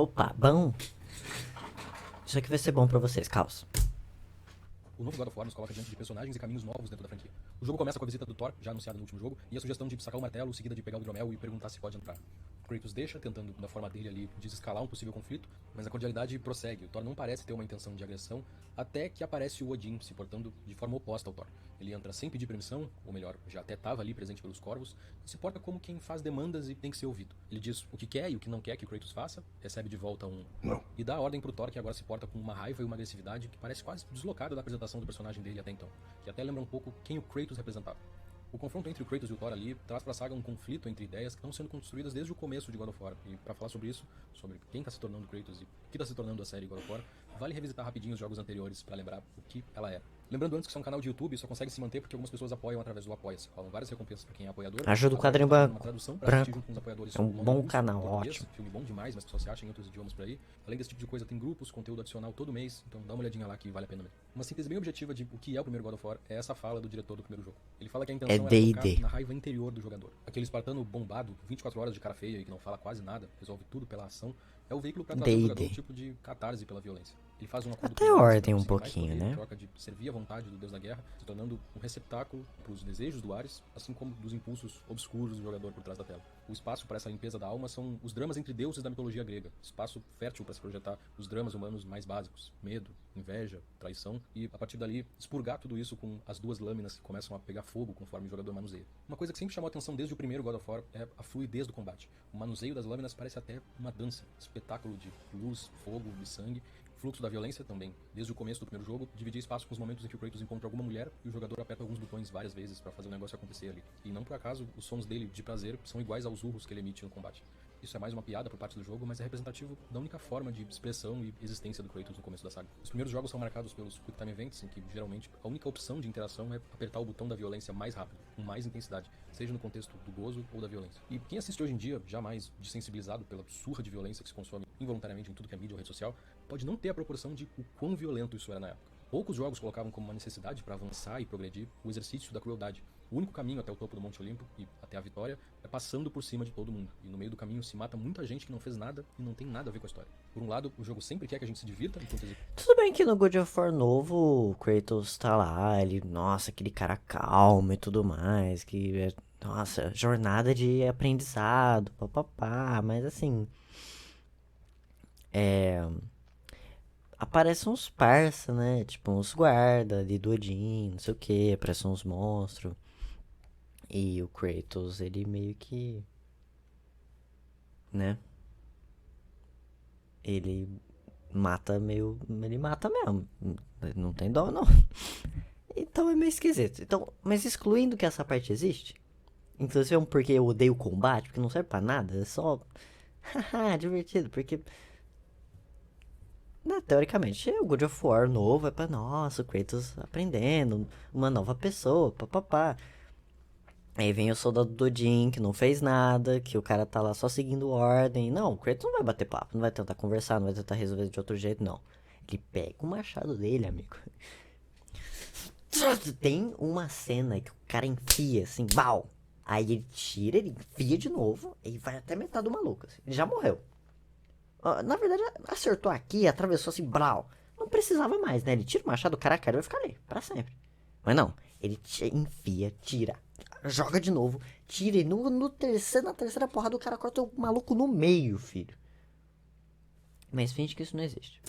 Opa, bom. Isso aqui vai ser bom pra vocês, Caos. O novo God of War nos coloca diante de personagens e caminhos novos dentro da franquia. O jogo começa com a visita do Thor, já anunciada no último jogo, e a sugestão de sacar o martelo, seguida de pegar o hidromel e perguntar se pode entrar. Kratos deixa, tentando, da forma dele ali, desescalar um possível conflito, mas a cordialidade prossegue. O Thor não parece ter uma intenção de agressão, até que aparece o Odin se portando de forma oposta ao Thor. Ele entra sem pedir permissão, ou melhor, já até estava ali presente pelos corvos, e se porta como quem faz demandas e tem que ser ouvido. Ele diz o que quer e o que não quer que o Kratos faça, recebe de volta um Não. e dá a ordem pro Thor, que agora se porta com uma raiva e uma agressividade que parece quase deslocada da apresentação do personagem dele até então, que até lembra um pouco quem o Kratos representava. O confronto entre o Kratos e o Thor ali traz pra saga um conflito entre ideias que estão sendo construídas desde o começo de God of War. E pra falar sobre isso, sobre quem tá se tornando Kratos e o que tá se tornando a série God of War, vale revisitar rapidinho os jogos anteriores pra lembrar o que ela é. Lembrando antes que isso é um canal de YouTube e só consegue se manter porque algumas pessoas apoiam através do Apoia-se. Rolam várias recompensas pra quem é apoiador. Ajuda o Agora quadrinho tá fazendo uma tradução pra assistir branco. junto com os apoiadores É um o Nome bom Russo, canal, em português. ótimo. Filme bom demais, mas que só se acha em outros idiomas por aí. Além desse tipo de coisa, tem grupos, conteúdo adicional todo mês, então dá uma olhadinha lá que vale a pena mesmo. Uma síntese bem objetiva de o que é o primeiro God of War é essa fala do diretor do primeiro jogo. Ele fala que a intenção era D&D. tocar na raiva interior do jogador. Aquele espartano bombado, 24 horas de cara feia e que não fala quase nada, resolve tudo pela ação, é o veículo pra trazer ao jogador um tipo de catarse pela violência. Ele faz um acordo Até com os Ares ordem pra um conseguir mais pouquinho, poder, né? em troca de servir à vontade do deus da guerra, se tornando um receptáculo pros desejos do Ares, assim como dos impulsos obscuros do jogador por trás da tela. O espaço para essa limpeza da alma são os dramas entre deuses da mitologia grega, espaço fértil para se projetar os dramas humanos mais básicos, medo, inveja, traição, e a partir dali expurgar tudo isso com as duas lâminas que começam a pegar fogo conforme o jogador manuseia. Uma coisa que sempre chamou a atenção desde o primeiro God of War é a fluidez do combate. O manuseio das lâminas parece até uma dança, espetáculo de luz, fogo e sangue. Fluxo da violência também, desde o começo do primeiro jogo, dividir espaço com os momentos em que o Kratos encontra alguma mulher e o jogador aperta alguns botões várias vezes para fazer o negócio acontecer ali. E não por acaso, os sons dele de prazer são iguais aos urros que ele emite no combate. Isso é mais uma piada por parte do jogo, mas é representativo da única forma de expressão e existência do Kratos no começo da saga. Os primeiros jogos são marcados pelos Quick Time Events, em que geralmente a única opção de interação é apertar o botão da violência mais rápido, com mais intensidade, seja no contexto do gozo ou da violência. E quem assiste hoje em dia, jamais desensibilizado pela surra de violência que se consome involuntariamente em tudo que é mídia ou rede social, pode não ter a proporção de o quão violento isso era na época. Poucos jogos colocavam como uma necessidade para avançar e progredir o exercício da crueldade. O único caminho até o topo do Monte Olimpo e até a vitória é passando por cima de todo mundo. E no meio do caminho se mata muita gente que não fez nada e não tem nada a ver com a história. Por um lado, o jogo sempre quer que a gente se divirta enquanto executa. Tudo bem que no God of War novo, o Kratos tá lá, ele, nossa, aquele cara calmo e tudo mais, que é, nossa, jornada de aprendizado, papapá, mas assim, aparecem uns parça, né, tipo uns guarda ali do Odin, não sei o que, aparecem uns monstros, e o Kratos, ele meio que, né, ele ele mata mesmo, não tem dó não. Então é meio esquisito. Então, mas excluindo que essa parte existe, inclusive é um porque eu odeio combate, porque não serve pra nada, é só. Haha, divertido, porque. Né, teoricamente, o God of War novo é pra nossa, o Kratos aprendendo, uma nova pessoa, papapá. Aí vem o soldado do Odin, que não fez nada, que o cara tá lá só seguindo ordem. Não, o Kratos não vai bater papo, não vai tentar conversar, não vai tentar resolver de outro jeito, não. Ele pega o machado dele, amigo. Tem uma cena que o cara enfia assim, bau. Aí ele tira, ele enfia de novo e vai até metade do maluco. Assim. Ele já morreu. Na verdade, acertou aqui, atravessou assim, brau. Não precisava mais, né? Ele tira o machado, o cara cai e vai ficar ali, pra sempre. Mas não, ele enfia, tira, joga de novo, tira e na terceira porrada o cara corta o maluco no meio, filho. Mas finge que isso não existe.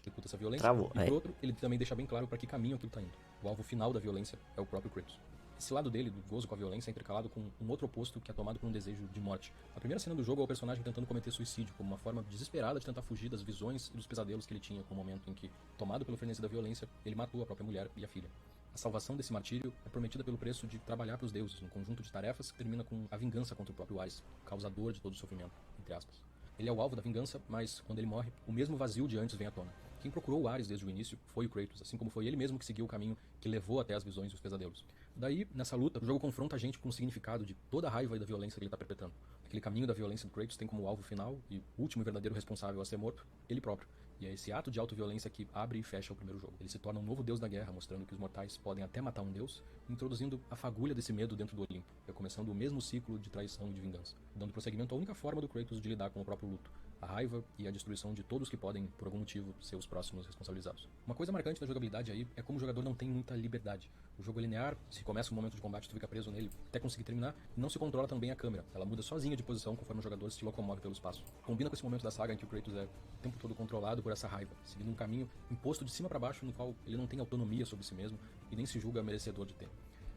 Executa essa violência. Travou, E por outro, ele também deixa bem claro para que caminho aquilo tá indo. O alvo final da violência é o próprio Kratos. Esse lado dele, do gozo com a violência, é intercalado com um outro oposto que é tomado por um desejo de morte. A primeira cena do jogo é o personagem tentando cometer suicídio, como uma forma desesperada de tentar fugir das visões e dos pesadelos que ele tinha com o momento em que, tomado pelo frenesi da violência, ele matou a própria mulher e a filha. A salvação desse martírio é prometida pelo preço de trabalhar para os deuses, um conjunto de tarefas que termina com a vingança contra o próprio Ares, causador de todo o sofrimento, entre aspas. Ele é o alvo da vingança, mas quando ele morre, o mesmo vazio de antes vem à tona. Quem procurou o Ares desde o início foi o Kratos, assim como foi ele mesmo que seguiu o caminho que levou até as visões e os pesadelos. Daí, nessa luta, o jogo confronta a gente com o significado de toda a raiva e da violência que ele está perpetrando. Aquele caminho da violência do Kratos tem como alvo final e o último e verdadeiro responsável a ser morto, ele próprio. E é esse ato de autoviolência que abre e fecha o primeiro jogo. Ele se torna um novo deus da guerra, mostrando que os mortais podem até matar um deus, introduzindo a fagulha desse medo dentro do Olimpo, recomeçando o mesmo ciclo de traição e de vingança, dando prosseguimento à única forma do Kratos de lidar com o próprio luto, a raiva e a destruição de todos que podem, por algum motivo, ser os próximos responsabilizados. Uma coisa marcante da jogabilidade aí é como o jogador não tem muita liberdade. O jogo é linear, se começa um momento de combate tu fica preso nele até conseguir terminar, e não se controla também a câmera, ela muda sozinha de posição conforme o jogador se locomove pelo espaço. Combina com esse momento da saga em que o Kratos é o tempo todo controlado por essa raiva, seguindo um caminho imposto de cima para baixo no qual ele não tem autonomia sobre si mesmo e nem se julga merecedor de ter.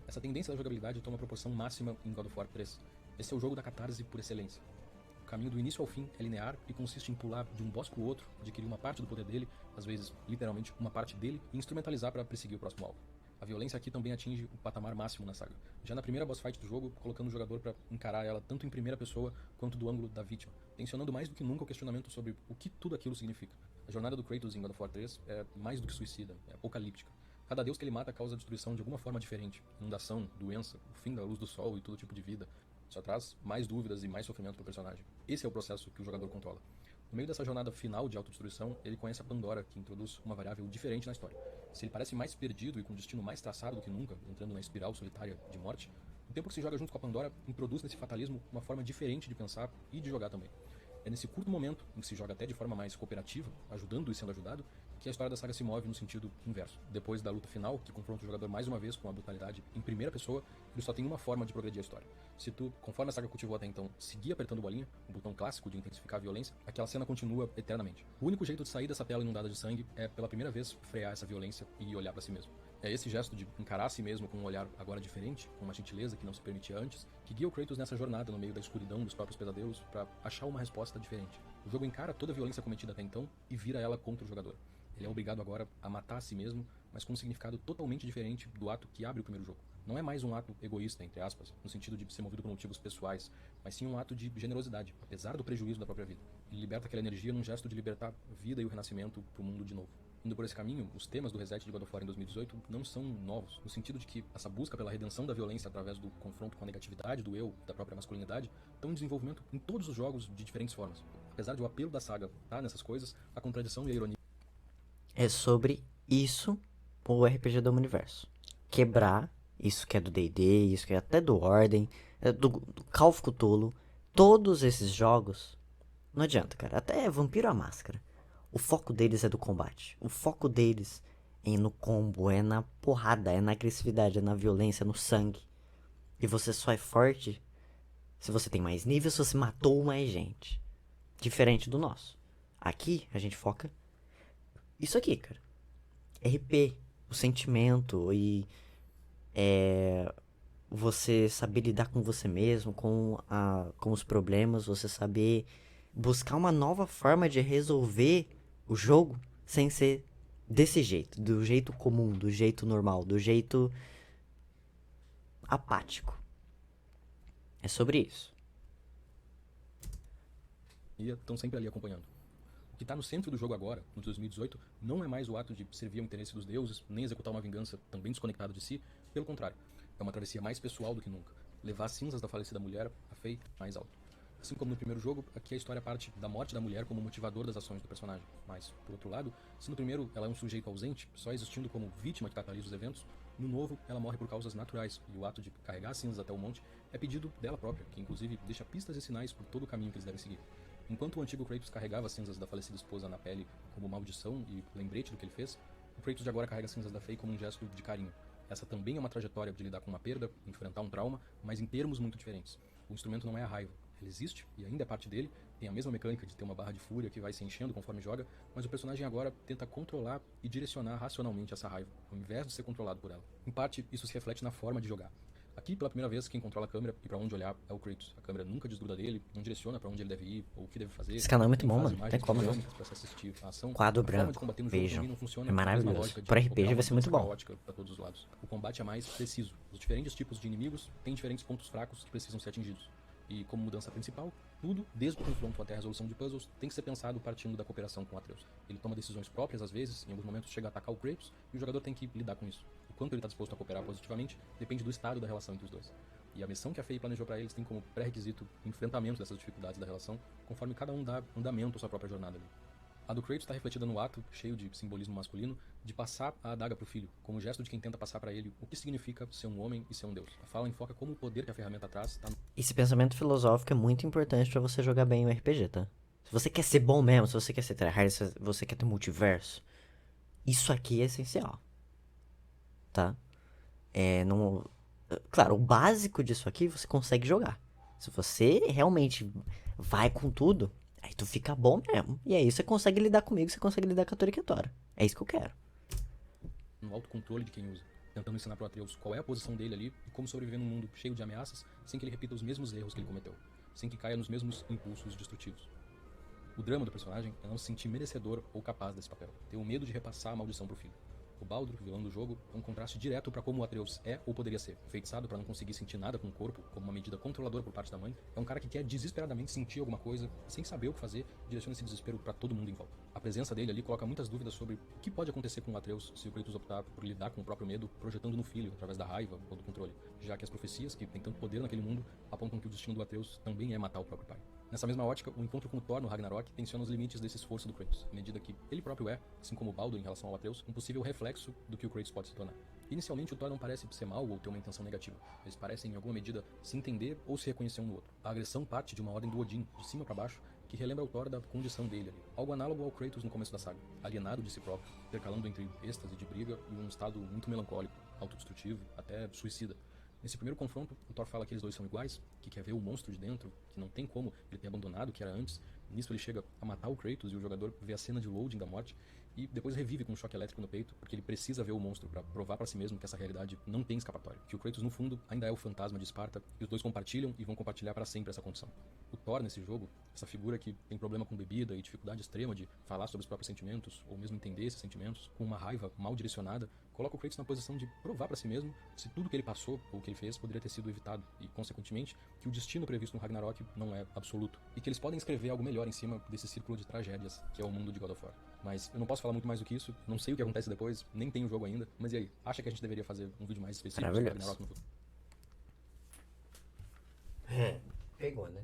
Essa tendência da jogabilidade toma proporção máxima em God of War 3. Esse é o jogo da catarse por excelência. O caminho do início ao fim é linear e consiste em pular de um boss pro outro, adquirir uma parte do poder dele, às vezes literalmente uma parte dele, e instrumentalizar para perseguir o próximo alvo. A violência aqui também atinge o patamar máximo na saga. Já na primeira boss fight do jogo, colocando o jogador para encarar ela tanto em primeira pessoa quanto do ângulo da vítima, tensionando mais do que nunca o questionamento sobre o que tudo aquilo significa. A jornada do Kratos em God of War 3 é mais do que suicida, é apocalíptica. Cada deus que ele mata causa destruição de alguma forma diferente. Inundação, doença, o fim da luz do sol e todo tipo de vida. Só traz mais dúvidas e mais sofrimento pro personagem. Esse é o processo que o jogador controla. No meio dessa jornada final de autodestruição, ele conhece a Pandora, que introduz uma variável diferente na história. Se ele parece mais perdido e com um destino mais traçado do que nunca, entrando na espiral solitária de morte, o tempo que se joga junto com a Pandora introduz nesse fatalismo uma forma diferente de pensar e de jogar também. É nesse curto momento, em que se joga até de forma mais cooperativa, ajudando e sendo ajudado, que a história da saga se move no sentido inverso. Depois da luta final, que confronta o jogador mais uma vez com a brutalidade em primeira pessoa, ele só tem uma forma de progredir a história. Se tu, conforme a saga cultivou até então, seguir apertando bolinha, o botão clássico de intensificar a violência, aquela cena continua eternamente. O único jeito de sair dessa tela inundada de sangue é, pela primeira vez, frear essa violência e olhar para si mesmo. É esse gesto de encarar a si mesmo com um olhar agora diferente, com uma gentileza que não se permitia antes, que guia o Kratos nessa jornada no meio da escuridão dos próprios pesadelos para achar uma resposta diferente. O jogo encara toda a violência cometida até então e vira ela contra o jogador. Ele é obrigado agora a matar a si mesmo, mas com um significado totalmente diferente do ato que abre o primeiro jogo. Não é mais um ato egoísta, entre aspas, no sentido de ser movido por motivos pessoais, mas sim um ato de generosidade, apesar do prejuízo da própria vida. Ele liberta aquela energia num gesto de libertar a vida e o renascimento pro mundo de novo. Indo por esse caminho, os temas do reset de God of War em 2018 não são novos, no sentido de que essa busca pela redenção da violência através do confronto com a negatividade do eu, da própria masculinidade, estão em desenvolvimento em todos os jogos de diferentes formas. Apesar de o apelo da saga estar nessas coisas, a contradição e a ironia É sobre isso o RPG do Universo. Quebrar isso que é do D&D, isso que é até do Ordem, do Call of Cthulhu. Todos esses jogos, não adianta, cara. Até Vampiro à Máscara. O foco deles é do combate. O foco deles é no combo, é na porrada, é na agressividade, é na violência, no sangue. E você só é forte se você tem mais nível, se você matou mais gente. Diferente do nosso. Aqui a gente foca isso aqui, cara. RP, o sentimento e você saber lidar com você mesmo, com os problemas, você saber buscar uma nova forma de resolver o jogo sem ser desse jeito, do jeito comum, do jeito normal, do jeito apático. É sobre isso. estão sempre ali acompanhando. O que está no centro do jogo agora, no 2018, não é mais o ato de servir ao interesse dos deuses, nem executar uma vingança também desconectada de si. Pelo contrário, é uma travessia mais pessoal do que nunca. Levar as cinzas da falecida mulher a Faye mais alto. Assim como no primeiro jogo, aqui a história parte da morte da mulher como motivador das ações do personagem. Mas, por outro lado, se no primeiro ela é um sujeito ausente, só existindo como vítima que catalisa os eventos, no novo ela morre por causas naturais, e o ato de carregar as cinzas até o monte é pedido dela própria, que inclusive deixa pistas e sinais por todo o caminho que eles devem seguir. Enquanto o antigo Kratos carregava as cinzas da falecida esposa na pele como maldição e lembrete do que ele fez, o Kratos de agora carrega as cinzas da Faye como um gesto de carinho. Essa também é uma trajetória de lidar com uma perda, enfrentar um trauma, mas em termos muito diferentes. O instrumento não é a raiva. Ele existe e ainda é parte dele, tem a mesma mecânica de ter uma barra de fúria que vai se enchendo conforme joga, mas o personagem agora tenta controlar e direcionar racionalmente essa raiva, ao invés de ser controlado por ela. Em parte, isso se reflete na forma de jogar. Aqui, pela primeira vez, quem controla a câmera e pra onde olhar é o Kratos. A câmera nunca desgruda dele, não direciona pra onde ele deve ir ou o que deve fazer. Esse canal é muito Tem bom, faz mano. imagens Tem como não. dinâmicas pra se assistir a ação. Quadro A forma de branco. combater no jogo Vejam. também não funciona É com a mesma maravilhoso. lógica de Pro RPG operar uma vai ser muito dança bom. caótica pra todos os lados. O combate é mais preciso. Os diferentes tipos de inimigos têm diferentes pontos fracos que precisam ser atingidos. E como mudança principal, tudo, desde o confronto até a resolução de puzzles, tem que ser pensado partindo da cooperação com Atreus. Ele toma decisões próprias às vezes, em alguns momentos chega a atacar o Kratos, e o jogador tem que lidar com isso. O quanto ele está disposto a cooperar positivamente depende do estado da relação entre os dois. E a missão que a Faye planejou para eles tem como pré-requisito o enfrentamento dessas dificuldades da relação, conforme cada um dá andamento à sua própria jornada ali. A do Kratos está refletida no ato, cheio de simbolismo masculino, de passar a adaga pro filho, como gesto de quem tenta passar para ele o que significa ser um homem e ser um deus. A fala enfoca como o poder que a ferramenta traz está no... Esse pensamento filosófico é muito importante pra você jogar bem o RPG, tá? Se você quer ser bom mesmo, se você quer ser tryhard, se você quer ter multiverso, isso aqui é essencial, tá? Não... Claro, o básico disso aqui você consegue jogar. Se você realmente vai com tudo, aí tu fica bom mesmo. E aí você consegue lidar comigo, você consegue lidar com a Toriquetora. É isso que eu quero. no autocontrole de quem usa, tentando ensinar pro Atreus qual é a posição dele ali e como sobreviver num mundo cheio de ameaças sem que ele repita os mesmos erros que ele cometeu, sem que caia nos mesmos impulsos destrutivos. O drama do personagem é não se sentir merecedor ou capaz desse papel, ter o medo de repassar a maldição pro filho. O Baldur, vilão do jogo, é um contraste direto para como o Atreus é ou poderia ser. Enfeitiçado para não conseguir sentir nada com o corpo, como uma medida controladora por parte da mãe, é um cara que quer desesperadamente sentir alguma coisa, sem saber o que fazer, direciona esse desespero para todo mundo em volta. A presença dele ali coloca muitas dúvidas sobre o que pode acontecer com o Atreus se o Kratos optar por lidar com o próprio medo, projetando no filho, através da raiva ou do controle, já que as profecias, que têm tanto poder naquele mundo, apontam que o destino do Atreus também é matar o próprio pai. Nessa mesma ótica, o encontro com o Thor no Ragnarok tensiona os limites desse esforço do Kratos, à medida que ele próprio é, assim como o Baldur em relação ao Atreus, um possível reflexo do que o Kratos pode se tornar. Inicialmente, o Thor não parece ser mal ou ter uma intenção negativa. Eles parecem, em alguma medida, se entender ou se reconhecer um no outro. A agressão parte de uma ordem do Odin, de cima para baixo, que relembra o Thor da condição dele ali. Algo análogo ao Kratos no começo da saga, alienado de si próprio, intercalando entre êxtase de briga e um estado muito melancólico, autodestrutivo, até suicida. Nesse primeiro confronto, o Thor fala que eles dois são iguais, que quer ver o monstro de dentro, que não tem como ele ter abandonado o que era antes. Nisso ele chega a matar o Kratos e o jogador vê a cena de loading da morte e depois revive com um choque elétrico no peito, porque ele precisa ver o monstro para provar para si mesmo que essa realidade não tem escapatória, que o Kratos no fundo ainda é o fantasma de Esparta e os dois compartilham e vão compartilhar para sempre essa condição. O Thor nesse jogo, essa figura que tem problema com bebida e dificuldade extrema de falar sobre os próprios sentimentos ou mesmo entender esses sentimentos, com uma raiva mal direcionada, coloca o Kratos na posição de provar para si mesmo se tudo que ele passou ou que ele fez poderia ter sido evitado e, consequentemente, que o destino previsto no Ragnarok não é absoluto e que eles podem escrever algo melhor em cima desse círculo de tragédias que é o mundo de God of War. Mas eu não posso falar muito mais do que isso, não sei o que acontece depois, nem tenho o jogo ainda, mas e aí? Acha que a gente deveria fazer um vídeo mais específico sobre Ragnarok no futuro? Pegou, né?